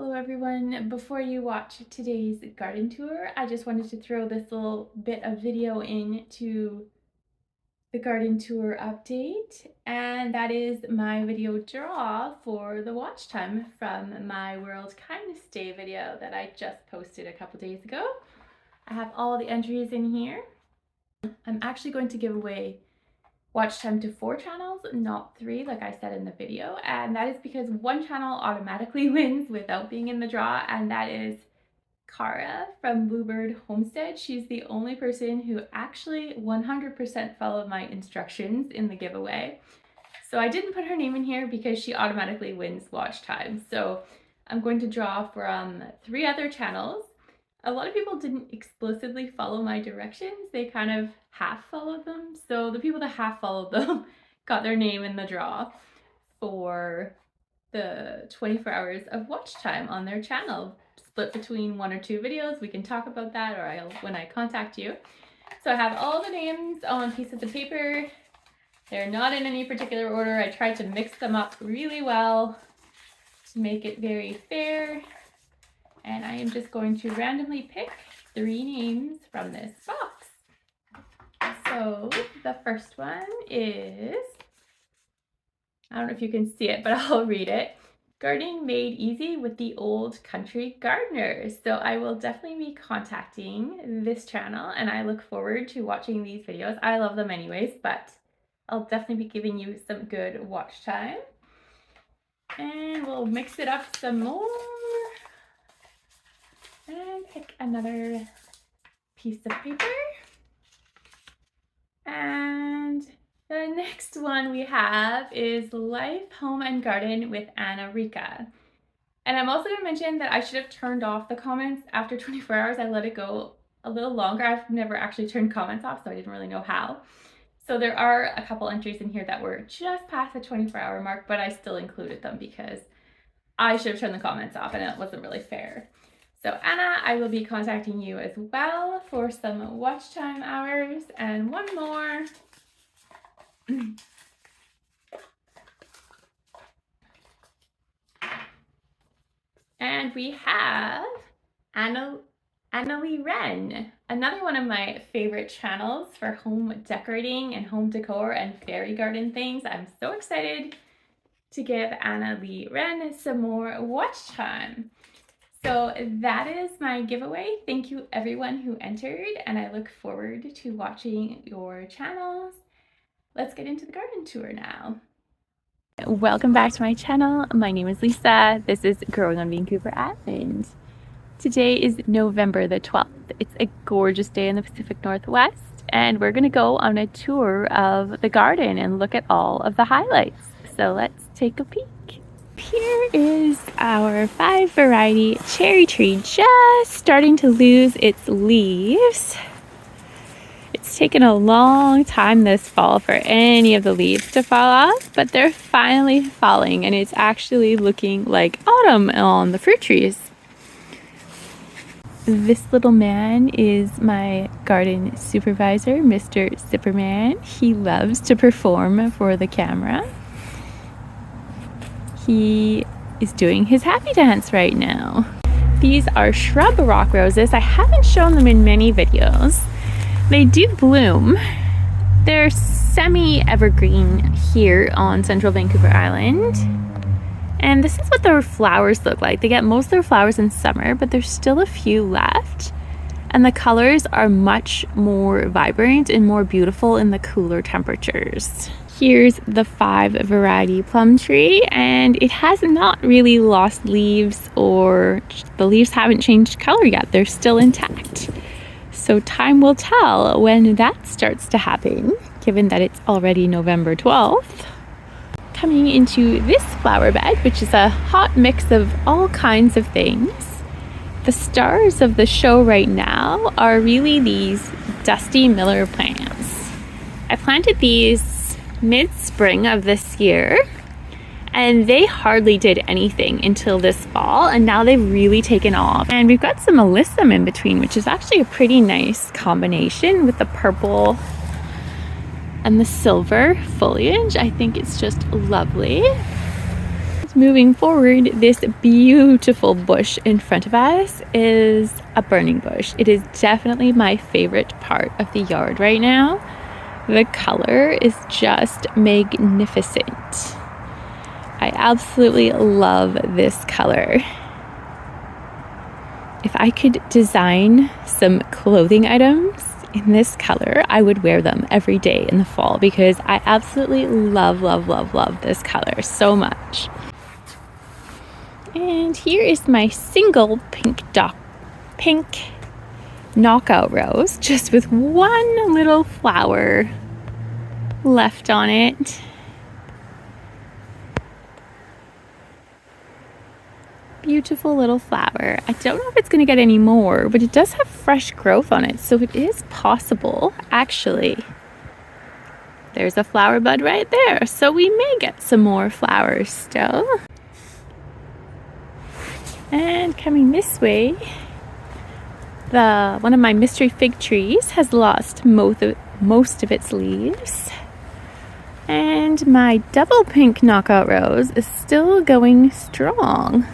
Hello everyone. Before you watch today's garden tour, I just wanted to throw this little bit of video into the garden tour update, and that is my video draw for the watch time from my World Kindness Day video that I just posted a couple days ago. I have all the entries in here. I'm actually going to give away watch time to 4 channels, not 3 like I said in the video, and that is because one channel automatically wins without being in the draw, and that is Cara from Bluebird Homestead. She's the only person who actually 100% followed my instructions in the giveaway. So I didn't put her name in here because she automatically wins watch time. So I'm going to draw from 3 other channels. A lot of people didn't explicitly follow my directions, they kind of half followed them. So the people that half followed them got their name in the draw for the 24 hours of watch time on their channel, split between 1 or 2 videos. We can talk about that, or when I contact you. So I have all the names on pieces of paper. They're not in any particular order. I tried to mix them up really well to make it very fair. And I am just going to randomly pick 3 names from this box. So the first one is, I don't know if you can see it, but I'll read it. Gardening Made Easy with the Old Country Gardeners. So I will definitely be contacting this channel, and I look forward to watching these videos. I love them anyways, but I'll definitely be giving you some good watch time. And we'll mix it up some more. And pick another piece of paper. And the next one we have is Life, Home and Garden with Anna Rika. And I'm also going to mention that I should have turned off the comments after 24 hours. I let it go a little longer. I've never actually turned comments off, so I didn't really know how. So there are a couple entries in here that were just past the 24-hour mark, but I still included them because I should have turned the comments off and it wasn't really fair. So Anna, I will be contacting you as well for some watch time hours. And one more. And we have Annalie Wren, another one of my favorite channels for home decorating and home decor and fairy garden things. I'm so excited to give Annalie Wren some more watch time. So that is my giveaway. Thank you everyone who entered, and I look forward to watching your channels. Let's get into the garden tour now. Welcome back to my channel. My name is Lisa. This is Growing on Vancouver Island. Today is November the 12th. It's a gorgeous day in the Pacific Northwest, and we're gonna go on a tour of the garden and look at all of the highlights. So let's take a peek. Here is our 5 variety cherry tree just starting to lose its leaves. It's taken a long time this fall for any of the leaves to fall off, but they're finally falling and it's actually looking like autumn on the fruit trees. This little man is my garden supervisor, Mr. Zipperman. He loves to perform for the camera. He is doing his happy dance right now. These are shrub rock roses. I haven't shown them in many videos. They do bloom. They're semi-evergreen here on central Vancouver Island. And this is what their flowers look like. They get most of their flowers in summer, but there's still a few left. And the colors are much more vibrant and more beautiful in the cooler temperatures. Here's the 5 variety plum tree, and it has not really lost leaves, or the leaves haven't changed color yet. They're still intact. So time will tell when that starts to happen, given that it's already November 12th. Coming into this flower bed, which is a hot mix of all kinds of things. The stars of the show right now are really these Dusty Miller plants. I planted these mid-spring of this year, and they hardly did anything until this fall, and now they've really taken off. And we've got some alyssum in between, which is actually a pretty nice combination with the purple and the silver foliage. I think it's just lovely. Moving forward, this beautiful bush in front of us is a burning bush. It is definitely my favorite part of the yard right now. The color is just magnificent. I absolutely love this color. If I could design some clothing items in this color, I would wear them every day in the fall because I absolutely love, love, love, love this color so much. And here is my single pink knockout rose, just with one little flower left on it. Beautiful little flower. I don't know if it's going to get any more, but it does have fresh growth on it, so it is possible. Actually, there's a flower bud right there, so we may get some more flowers still. And coming this way, one of my mystery fig trees has lost most of its leaves. And my double pink knockout rose is still going strong.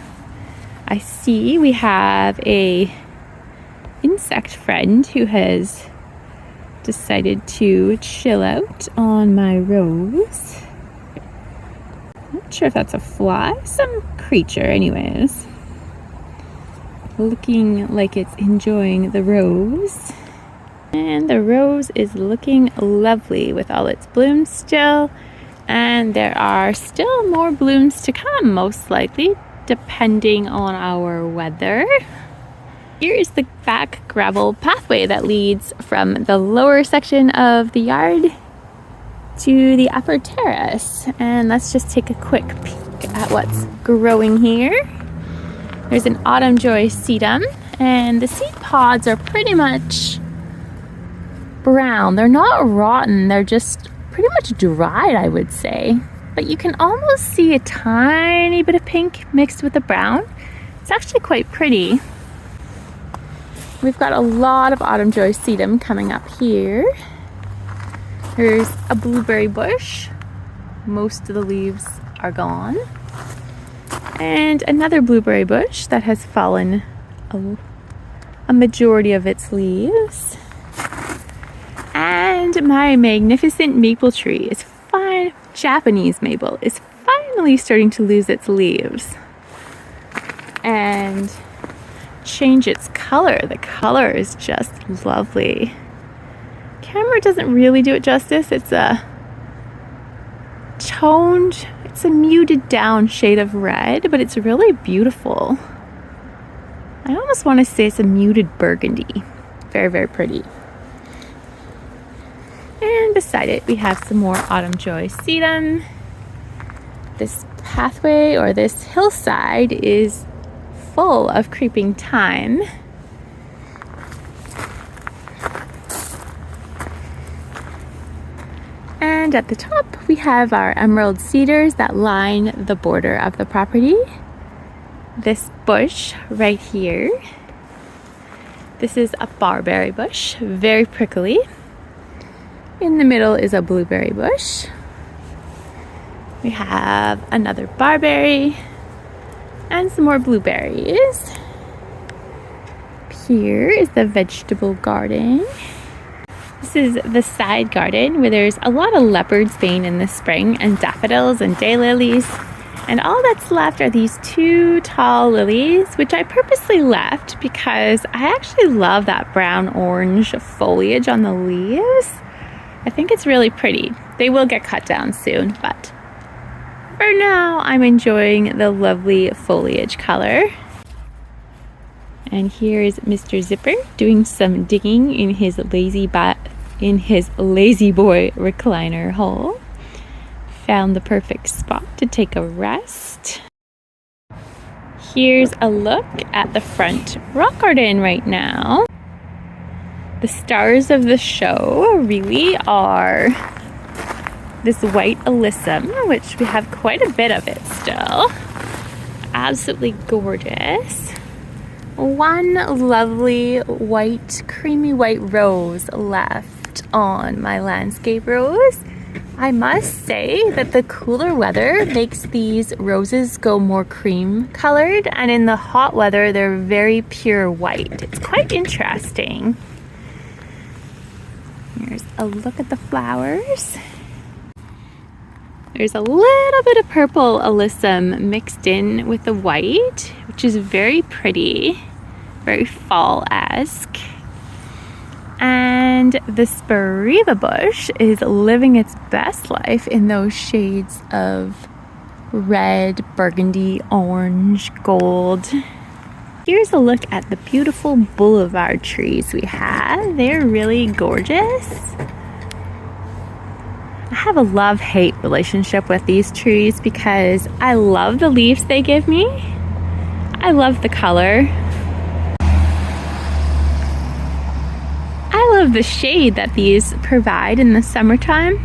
I see we have a insect friend who has decided to chill out on my rose. Not sure if that's a fly, some creature anyways. Looking like it's enjoying the rose. And the rose is looking lovely with all its blooms still. And there are still more blooms to come, most likely, depending on our weather. Here is the back gravel pathway that leads from the lower section of the yard to the upper terrace. And let's just take a quick peek at what's growing here. There's an autumn joy sedum, and the seed pods are pretty much brown. They're not rotten, they're just pretty much dried, I would say. But you can almost see a tiny bit of pink mixed with the brown. It's actually quite pretty. We've got a lot of autumn joy sedum coming up here. There's a blueberry bush. Most of the leaves are gone. And another blueberry bush that has fallen a majority of its leaves. And my magnificent maple tree is fine. Japanese maple is finally starting to lose its leaves and change its color. The color is just lovely. Camera doesn't really do it justice. It's a toned, it's a muted down shade of red, but it's really beautiful. I almost want to say it's a muted burgundy. Very, very pretty. And beside it, we have some more autumn joy sedum. This pathway or this hillside is full of creeping thyme. And at the top, we have our emerald cedars that line the border of the property. This bush right here. This is a barberry bush, very prickly. In the middle is a blueberry bush. We have another barberry and some more blueberries. Here is the vegetable garden. This is the side garden where there's a lot of leopard's bane in the spring and daffodils and daylilies. And all that's left are these two tall lilies, which I purposely left because I actually love that brown-orange foliage on the leaves. I think it's really pretty. They will get cut down soon, but for now, I'm enjoying the lovely foliage color. And here is Mr. Zipper doing some digging in his lazy boy recliner hole. Found the perfect spot to take a rest. Here's a look at the front rock garden right now. The stars of the show really are this white alyssum, which we have quite a bit of it still. Absolutely gorgeous. One lovely white, creamy white rose left on my landscape rose. I must say that the cooler weather makes these roses go more cream colored, and in the hot weather they're very pure white. It's quite interesting. Here's a look at the flowers. There's a little bit of purple alyssum mixed in with the white, which is very pretty, very fall-esque. And the Spiriva bush is living its best life in those shades of red, burgundy, orange, gold. Here's a look at the beautiful boulevard trees we have. They're really gorgeous. I have a love-hate relationship with these trees because I love the leaves they give me. I love the color. I love the shade that these provide in the summertime,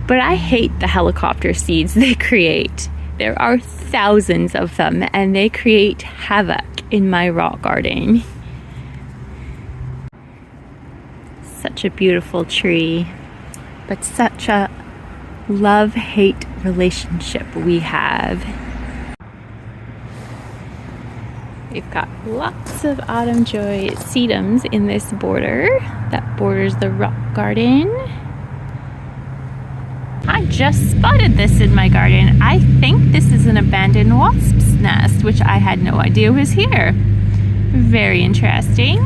but I hate the helicopter seeds they create. There are thousands of them and they create havoc in my rock garden. Such a beautiful tree, but such a love-hate relationship we have. We've got lots of autumn joy sedums in this border that borders the rock garden. I just spotted this in my garden. I think this is an abandoned wasp's nest, which I had no idea was here. Very interesting.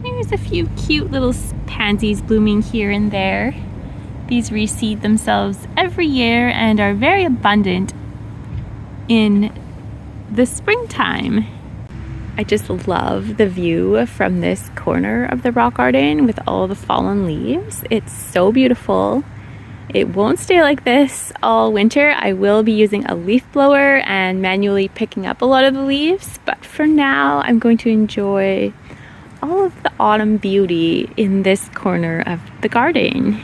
There's a few cute little pansies blooming here and there. These reseed themselves every year and are very abundant in the springtime. I just love the view from this corner of the rock garden with all the fallen leaves. It's so beautiful. It won't stay like this all winter. I will be using a leaf blower and manually picking up a lot of the leaves, but for now I'm going to enjoy all of the autumn beauty in this corner of the garden.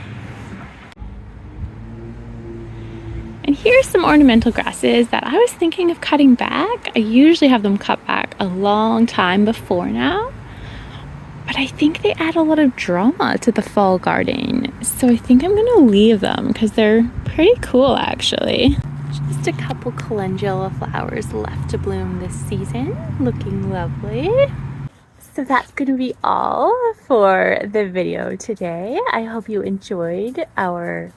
And here's some ornamental grasses that I was thinking of cutting back. I usually have them cut back a long time before now, but I think they add a lot of drama to the fall garden. So I think I'm gonna leave them because they're pretty cool actually. Just a couple calendula flowers left to bloom this season, looking lovely. So that's gonna be all for the video today. I hope you enjoyed our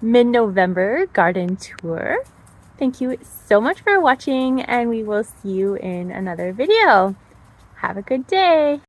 mid-November garden tour. Thank you so much for watching, and we will see you in another video. Have a good day.